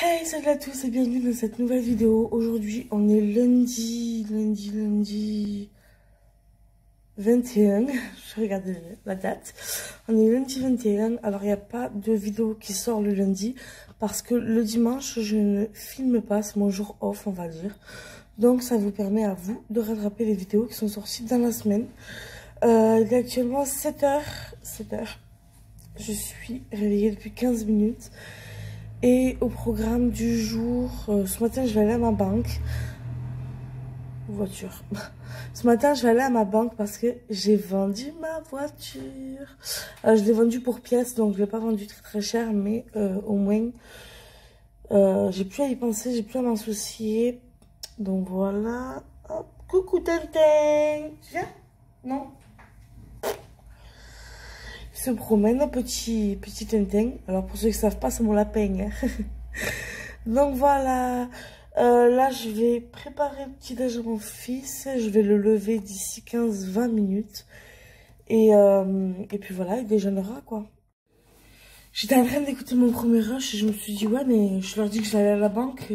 Hey, salut à tous et bienvenue dans cette nouvelle vidéo. Aujourd'hui, on est lundi 21. Je regarde la date. On est lundi 21. Alors, il n'y a pas de vidéo qui sort le lundi parce que le dimanche, je ne filme pas. C'est mon jour off, on va dire. Donc, ça vous permet à vous de rattraper les vidéos qui sont sorties dans la semaine. Il est actuellement 7h. Je suis réveillée depuis 15 minutes. Et au programme du jour, ce matin je vais aller à ma banque. Voiture. Ce matin je vais aller à ma banque parce que j'ai vendu ma voiture. Je l'ai vendue pour pièce, donc je ne l'ai pas vendue très cher, mais au moins j'ai plus à y penser, j'ai plus à m'en soucier. Donc voilà. Hop, coucou Tintin. Viens. Non. Se promène, petit Tintin. Alors pour ceux qui ne savent pas, c'est mon lapin. Donc voilà. Là, je vais préparer le petit déj à mon fils. Je vais le lever d'ici 15-20 minutes. Et puis voilà, il déjeunera quoi. J'étais en train d'écouter mon premier rush et je me suis dit, ouais, mais je leur dis que j'allais à la banque.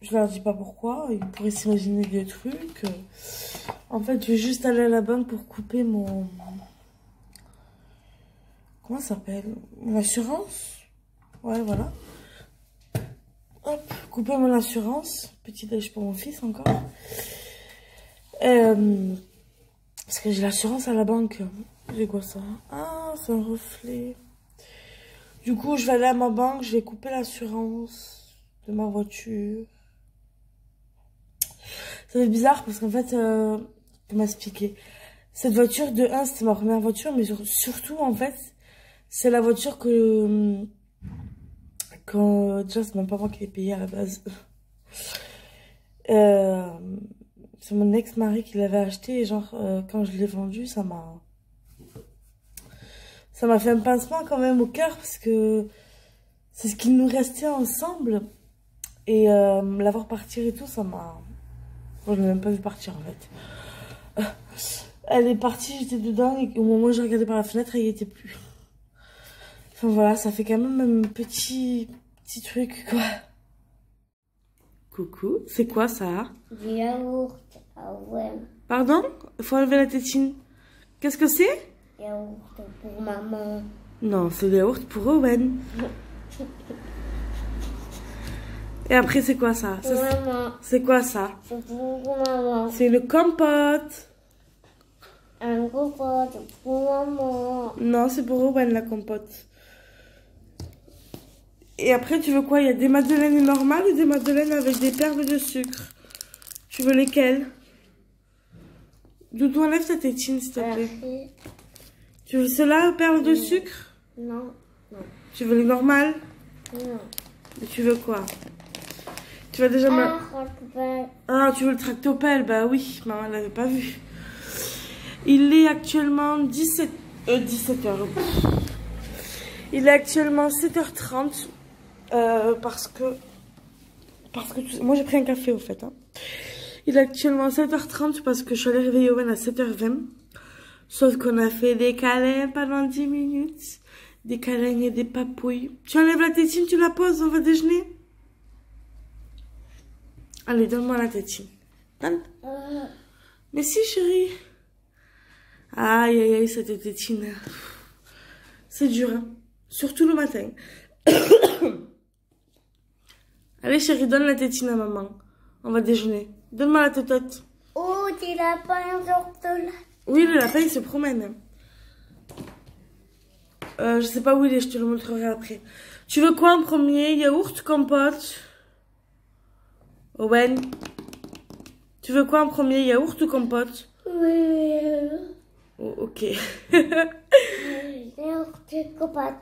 Je leur dis pas pourquoi. Ils pourraient s'imaginer des trucs. En fait, je vais juste aller à la banque pour couper mon... Comment ça s'appelle? Mon assurance? Ouais, voilà. Hop, couper mon assurance. Petit déj pour mon fils encore. Parce que j'ai l'assurance à la banque. J'ai quoi ça? Ah, c'est un reflet. Du coup, je vais aller à ma banque. Je vais couper l'assurance de ma voiture. Ça fait bizarre parce qu'en fait, comment m'expliquer? Cette voiture, de 1, c'était ma première voiture. Mais surtout, en fait... C'est la voiture déjà, c'est même pas moi qui l'ai payée à la base. C'est mon ex-mari qui l'avait acheté. Et genre, quand je l'ai vendue, ça m'a fait un pincement quand même au cœur. Parce que c'est ce qui nous restait ensemble. Et la voir partir et tout, ça m'a... Bon, je l'ai même pas vu partir en fait. Elle est partie, j'étais dedans. Et au moment où j'ai regardé par la fenêtre, elle y était plus. Enfin voilà, ça fait quand même un petit truc quoi. Coucou, c'est quoi ça? Du yaourt à Owen. Pardon? Il faut enlever la tétine. Qu'est-ce que c'est? Yaourt pour maman. Non, c'est le yaourt pour Owen. Et après c'est quoi ça? Pour maman. C'est quoi ça? C'est pour maman. C'est une compote. Un compote pour maman. Non, c'est pour Owen la compote. Et après, tu veux quoi? Il y a des madeleines normales ou des madeleines avec des perles de sucre? Tu veux lesquelles? Doudou, enlève ta tétine, s'il te plaît. Tu veux celle-là, perles de sucre? Non, non. Tu veux les normales? Non. Et tu veux quoi? Tu vas déjà... Ah, tu veux le tractopelle? Bah oui, maman, elle l'avait pas vu. Il est actuellement 17h. Il est actuellement 7h30. Parce que moi j'ai pris un café au fait hein. Il est actuellement 7h30 parce que je suis allée réveiller Owen à 7h20. Sauf qu'on a fait des câlins pendant 10 minutes. Des câlins et des papouilles. Tu enlèves la tétine, tu la poses, on va déjeuner. Allez, donne-moi la tétine. Donne. Mais si chérie. Aïe aïe aïe, cette tétine. C'est dur hein. Surtout le matin. Allez chérie, donne la tétine à maman. On va déjeuner. Donne-moi la totote. Oh, tu l'as pas sorti là. Oui, le lapin il se promène. Je sais pas où il est, je te le montrerai après. Tu veux quoi en premier? Yaourt, compote? Owen? Tu veux quoi en premier? Yaourt ou compote? Oui. Oh, ok. Yaourt et compote.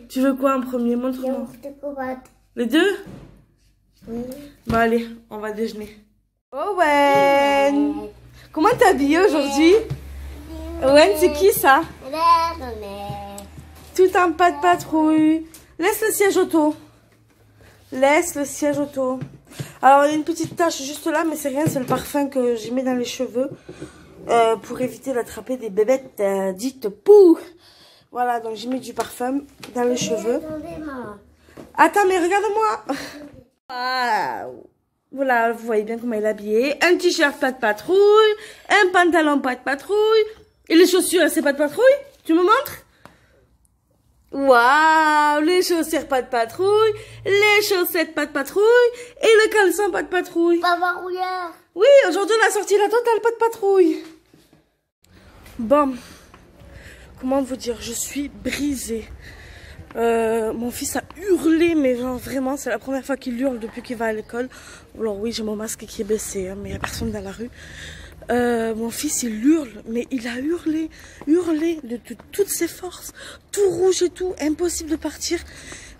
Tu veux quoi en premier? Montre-moi. Yaourt et compote. Les deux? Oui. Bon allez, on va déjeuner. Owen! Comment t'es habillée aujourd'hui? Owen, c'est qui ça? Tout en pas de patrouille. Laisse le siège auto. Laisse le siège auto. Alors il y a une petite tache juste là, mais c'est rien, c'est le parfum que j'ai mis dans les cheveux. Pour éviter d'attraper des bébêtes dites poux. Voilà, donc j'ai mis du parfum dans les cheveux. Attends, mais regarde-moi. Waouh. Voilà, vous voyez bien comment il est habillé. Un t-shirt pas de patrouille, un pantalon pas de patrouille. Et les chaussures, c'est pas de patrouille? Tu me montres? Waouh, les chaussures pas de patrouille, les chaussettes pas de patrouille et le caleçon pas de patrouille. Papa rouillard. Oui, aujourd'hui on a sorti la totale pas de patrouille. Bon, comment vous dire, je suis brisée. Mon fils a hurlé, mais genre vraiment, c'est la première fois qu'il hurle depuis qu'il va à l'école. Alors oui, j'ai mon masque qui est baissé, hein, mais il n'y a personne dans la rue. Mon fils, il hurle, mais il a hurlé de toutes ses forces, tout rouge et tout, impossible de partir.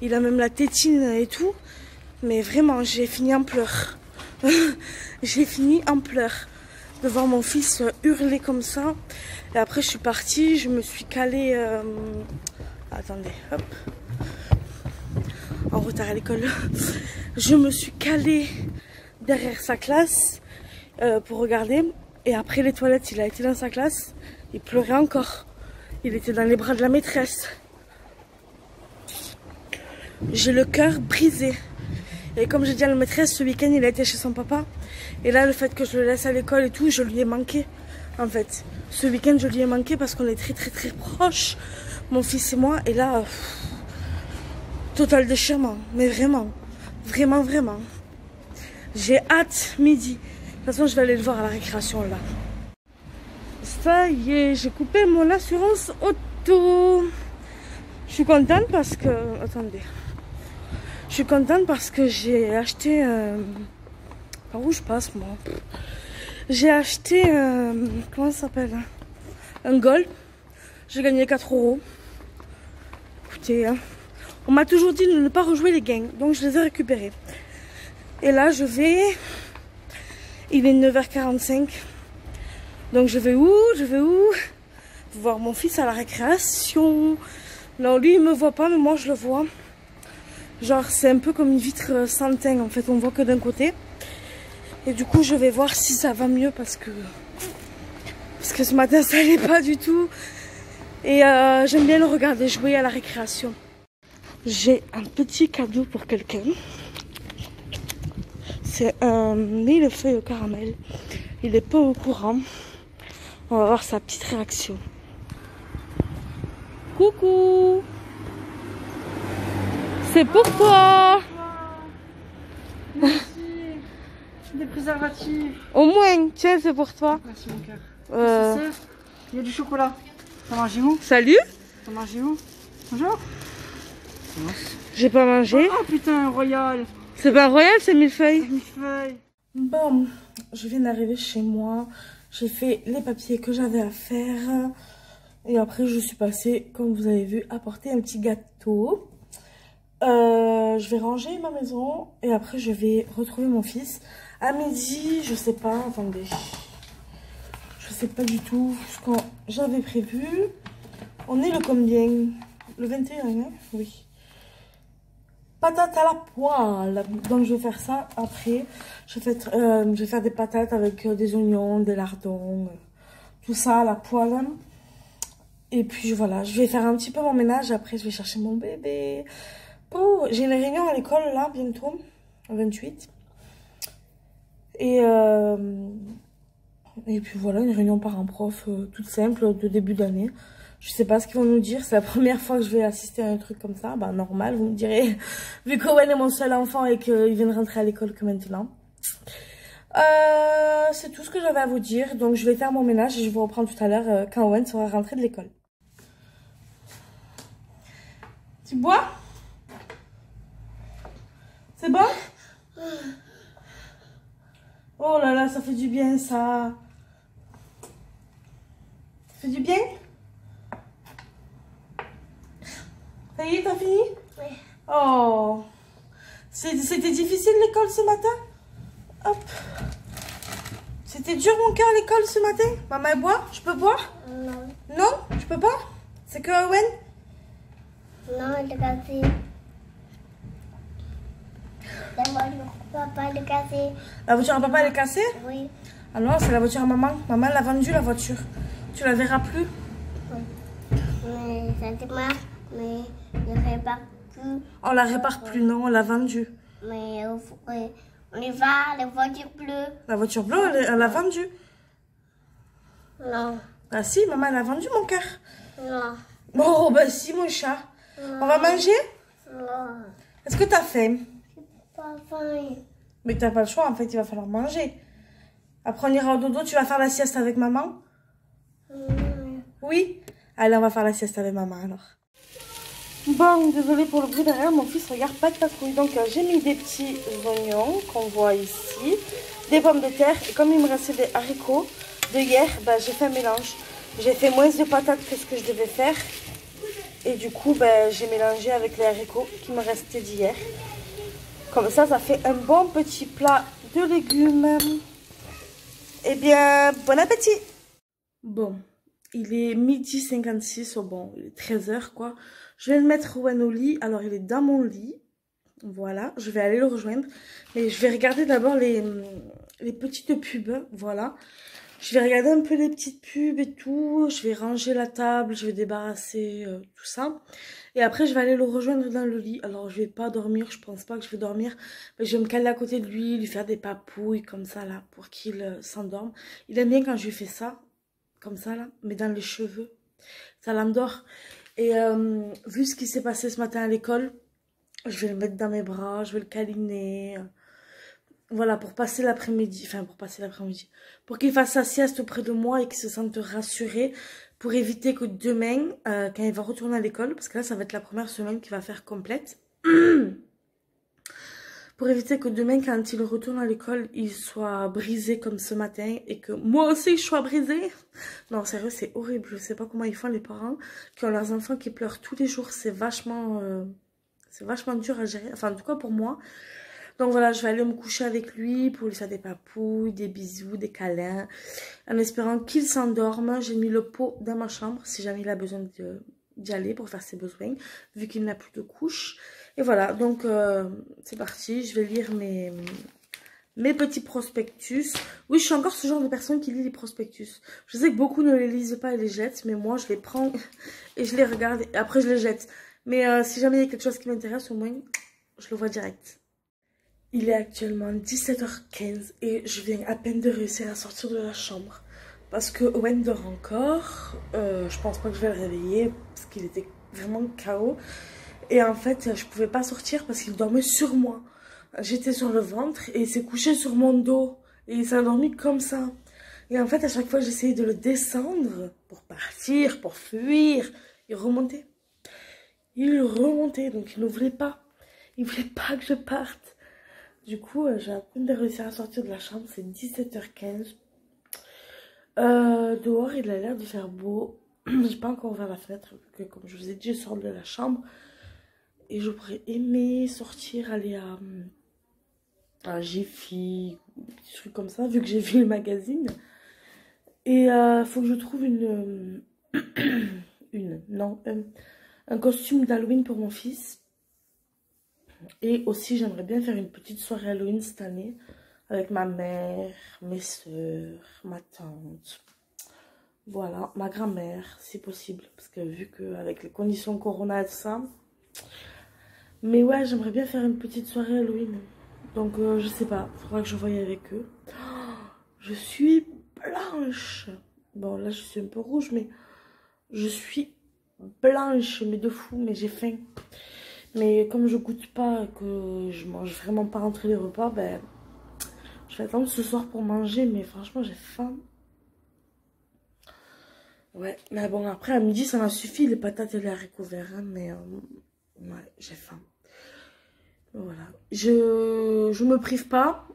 Il a même la tétine et tout, mais vraiment, j'ai fini en pleurs. J'ai fini en pleurs de voir mon fils hurler comme ça. Et après, je suis partie, je me suis calée... Attendez, hop. En retard à l'école. Je me suis calée derrière sa classe pour regarder. Et après les toilettes, il a été dans sa classe. Il pleurait encore. Il était dans les bras de la maîtresse. J'ai le cœur brisé. Et comme j'ai dit à la maîtresse, ce week-end, il a été chez son papa. Et là, le fait que je le laisse à l'école et tout, je lui ai manqué. En fait, ce week-end, je lui ai manqué parce qu'on est très proches, mon fils et moi. Et là, total déchirement. Mais vraiment, vraiment. J'ai hâte midi. De toute façon, je vais aller le voir à la récréation là. Ça y est, j'ai coupé mon assurance auto. Je suis contente parce que... Attendez. Je suis contente parce que j'ai acheté... Par où je passe, moi? J'ai acheté... comment ça s'appelle? Un Gold. J'ai gagné 4 €. Écoutez, hein, on m'a toujours dit de ne pas rejouer les gains. Donc, je les ai récupérés. Et là, je vais... Il est 9h45. Donc, je vais où? Voir mon fils à la récréation. Non, lui, il me voit pas, mais moi, je le vois. Genre, c'est un peu comme une vitre sans teint. En fait, on voit que d'un côté. Et du coup, je vais voir si ça va mieux parce que ce matin, ça allait pas du tout. Et j'aime bien le regarder jouer à la récréation. J'ai un petit cadeau pour quelqu'un. C'est un millefeuille au caramel. Il n'est pas au courant. On va voir sa petite réaction. Coucou! C'est pour toi! Merci. Des préservatifs. Au moins, tiens, c'est pour toi. Merci mon cœur. Il y a du chocolat. T'as mangé où? Salut! T'as mangé où? Bonjour. J'ai pas mangé. Oh putain, royal. C'est pas royal, c'est millefeuille. Une feuille. Bon, je viens d'arriver chez moi. J'ai fait les papiers que j'avais à faire. Et après, je suis passée, comme vous avez vu, apporter un petit gâteau. Je vais ranger ma maison. Et après, je vais retrouver mon fils. À midi, je sais pas, attendez. Je sais pas du tout ce que j'avais prévu. On est le combien? Le 21, hein? Oui. Patates à la poêle. Donc, je vais faire ça après. Je vais faire des patates avec des oignons, des lardons. Tout ça à la poêle. Et puis, voilà. Je vais faire un petit peu mon ménage. Après, je vais chercher mon bébé. Oh, j'ai une réunion à l'école, là, bientôt. Le 28. Et puis voilà, une réunion parent-prof toute simple de début d'année. Je sais pas ce qu'ils vont nous dire. C'est la première fois que je vais assister à un truc comme ça. Bah normal, vous me direz. Vu qu'Owen est mon seul enfant et qu'il vient de rentrer à l'école que maintenant. C'est tout ce que j'avais à vous dire. Donc je vais faire mon ménage et je vous reprends tout à l'heure quand Owen sera rentré de l'école. Tu bois? C'est bon? Oh là là, ça fait du bien ça. Ça fait du bien? Ça y est, t'as fini? Oui. Oh. C'était difficile l'école ce matin? Hop. C'était dur mon cœur l'école ce matin? Maman elle boit? Je peux boire? Non. Non? Je peux pas? C'est que Owen? Non, il est cassé. La voiture, papa, il est cassé. La voiture à papa elle est cassée? Oui. Ah non, c'est la voiture à maman. Maman elle a vendu la voiture. Tu la verras plus? Oui. Mais ça démarre, mais il ne répare plus. On la répare plus, non, on l'a vendue. Mais on y va, la voiture bleue. La voiture bleue, elle a vendu. Non, Ah si, maman, elle a vendu mon cœur. non, Bon, bah si, mon chat. On va manger? non. Est-ce que t'as faim? Pas faim. Mais t'as pas le choix, en fait, il va falloir manger. Après, on ira au dodo, tu vas faire la sieste avec maman? Oui? Allez, on va faire la sieste avec maman, alors. Bon, désolé pour le bruit derrière, mon fils regarde pas de patrouille. Donc, j'ai mis des petits oignons qu'on voit ici, des pommes de terre. Et comme il me restait des haricots de hier, bah, j'ai fait un mélange. J'ai fait moins de patates que ce que je devais faire. Et du coup, bah, j'ai mélangé avec les haricots qui me restaient d'hier. Comme ça fait un bon petit plat de légumes. Eh bien, bon appétit! Bon, il est 12h56, bon, il est 13h quoi. Je vais le mettre Rowan au lit. Alors, il est dans mon lit. Voilà, je vais aller le rejoindre. Mais je vais regarder d'abord les petites pubs. Voilà. Je vais regarder un peu les petites pubs et tout. Je vais ranger la table. Je vais débarrasser tout ça. Et après, je vais aller le rejoindre dans le lit. Alors, je vais pas dormir. Je pense pas que je vais dormir. Mais je vais me caler à côté de lui. Lui faire des papouilles comme ça, là. Pour qu'il s'endorme. Il aime bien quand je lui fais ça. Comme ça, là. Mais dans les cheveux. Ça l'endort. Et vu ce qui s'est passé ce matin à l'école, je vais le mettre dans mes bras, je vais le câliner. Voilà, pour passer l'après-midi. Enfin, pour passer l'après-midi. Pour qu'il fasse sa sieste auprès de moi et qu'il se sente rassuré. Pour éviter que demain, quand il va retourner à l'école, parce que là, ça va être la première semaine qu'il va faire complète. Pour éviter que demain, quand il retourne à l'école, il soit brisé comme ce matin et que moi aussi, je sois brisée. Non, sérieux, c'est horrible. Je sais pas comment ils font les parents qui ont leurs enfants qui pleurent tous les jours. C'est vachement dur à gérer. Enfin, en tout cas, pour moi. Donc voilà, je vais aller me coucher avec lui pour lui faire des papouilles, des bisous, des câlins. En espérant qu'il s'endorme. J'ai mis le pot dans ma chambre si jamais il a besoin d'y aller pour faire ses besoins. Vu qu'il n'a plus de couches. Et voilà, donc c'est parti, je vais lire mes petits prospectus. Oui, je suis encore ce genre de personne qui lit les prospectus. Je sais que beaucoup ne les lisent pas et les jettent, mais moi je les prends et je les regarde et après je les jette. Mais si jamais il y a quelque chose qui m'intéresse, au moins je le vois direct. Il est actuellement 17h15 et je viens à peine de réussir à sortir de la chambre. Parce que Owen dort encore, je pense pas que je vais le réveiller parce qu'il était vraiment KO. Et en fait, je pouvais pas sortir parce qu'il dormait sur moi. J'étais sur le ventre et il s'est couché sur mon dos. Et il s'est endormi comme ça. Et en fait, à chaque fois, j'essayais de le descendre pour partir, pour fuir. Il remontait. Il remontait, donc il ne voulait pas. Il voulait pas que je parte. Du coup, j'ai à peine de réussir à sortir de la chambre. C'est 17h15. Dehors, il a l'air de faire beau. J'ai pas encore ouvert la fenêtre. Que, comme je vous ai dit, je sors de la chambre. Et j'aurais aimé sortir, aller à Jiffy, des petits trucs comme ça, vu que j'ai vu le magazine. Et faut que je trouve un costume d'Halloween pour mon fils. Et aussi, j'aimerais bien faire une petite soirée Halloween cette année avec ma mère, mes soeurs, ma tante. Voilà, ma grand-mère, si possible. Parce que vu qu'avec les conditions Corona et tout ça... Mais ouais, j'aimerais bien faire une petite soirée Halloween. Donc, je sais pas. Faudra que je voie avec eux. Oh, je suis blanche. Bon, là, je suis un peu rouge, mais je suis blanche, mais de fou. Mais j'ai faim. Mais comme je goûte pas, que je mange vraiment pas entre les repas, ben, je vais attendre ce soir pour manger. Mais franchement, j'ai faim. Ouais, mais bon, après, à midi, ça m'a suffi. Les patates et les haricots verts. Hein, mais ouais, j'ai faim. Voilà. Je me prive pas,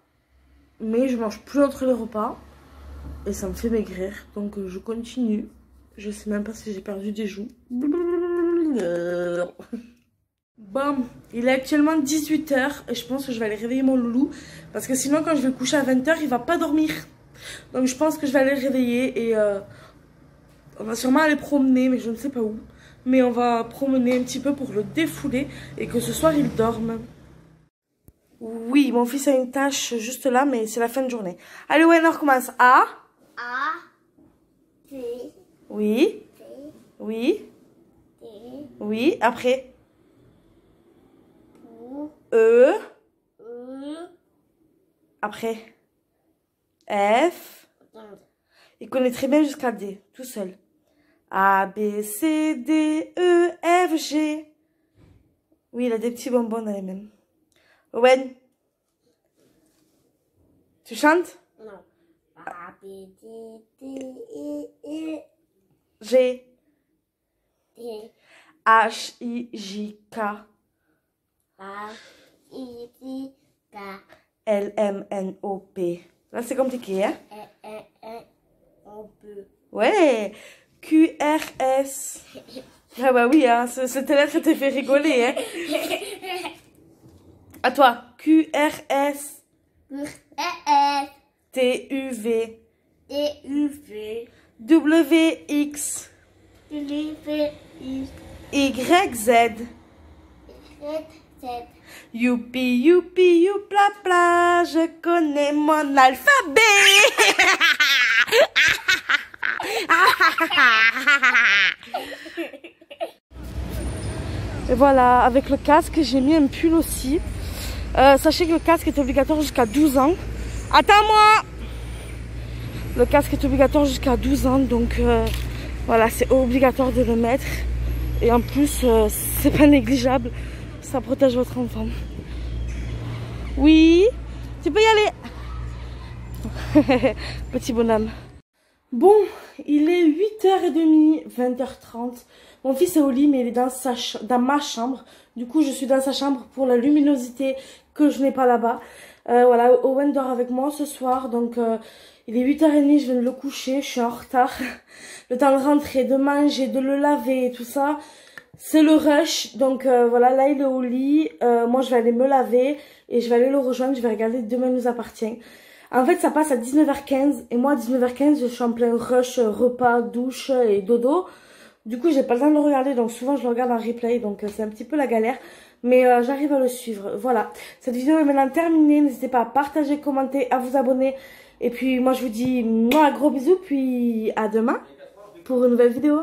mais je mange plus entre les repas. Et ça me fait maigrir. Donc je continue. Je sais même pas si j'ai perdu des joues. Bon, il est actuellement 18h. Et je pense que je vais aller réveiller mon loulou. Parce que sinon quand je vais le coucher à 20h, il va pas dormir. Donc je pense que je vais aller le réveiller. Et on va sûrement aller promener, mais je ne sais pas où. Mais on va promener un petit peu pour le défouler. Et que ce soir il dorme. Oui, mon fils a une tâche juste là, mais c'est la fin de journée. Allez, ouais, on recommence. A. A. B. Oui. B. Oui. D. Oui. Après. O. E. E. Après, F. Il connaît très bien jusqu'à D, tout seul. A, B, C, D, E, F, G. Oui, il a des petits bonbons dans les mains. Owen, tu chantes? Non. A, B, D, E, G, D, H, I, J, K, A, I, D, K, L, M, N, O, P. Là, c'est compliqué, hein? on peut. Ouais. Q, R, S. Ah bah oui, hein, cette lettre te fait rigoler, hein? À toi. Q, R, S. T, U, V. W, X. Y, Z. Youpi, youpi, youpla, je connais mon alphabet. Et voilà, avec le casque, j'ai mis un pull aussi. Sachez que le casque est obligatoire jusqu'à 12 ans. Attends-moi! Le casque est obligatoire jusqu'à 12 ans, donc voilà, c'est obligatoire de le mettre. Et en plus, c'est pas négligeable, ça protège votre enfant. Oui, tu peux y aller. Petit bonhomme. Bon, il est 8h30, 20h30. Mon fils est au lit, mais il est dans ma chambre. Du coup, je suis dans sa chambre pour la luminosité que je n'ai pas là-bas. Voilà, Owen dort avec moi ce soir. Donc, il est 8h30, je viens de le coucher. Je suis en retard. Le temps de rentrer, de manger, de le laver et tout ça. C'est le rush. Donc, voilà, là, il est au lit. Moi, je vais aller me laver et je vais aller le rejoindre. Je vais regarder Demain nous appartient. En fait, ça passe à 19h15 et moi, à 19h15, je suis en plein rush, repas, douche et dodo. Du coup, j'ai pas le temps de le regarder, donc souvent, je le regarde en replay, donc c'est un petit peu la galère. Mais j'arrive à le suivre, voilà. Cette vidéo est maintenant terminée, n'hésitez pas à partager, commenter, à vous abonner. Et puis, moi, je vous dis un gros bisou, puis à demain pour une nouvelle vidéo.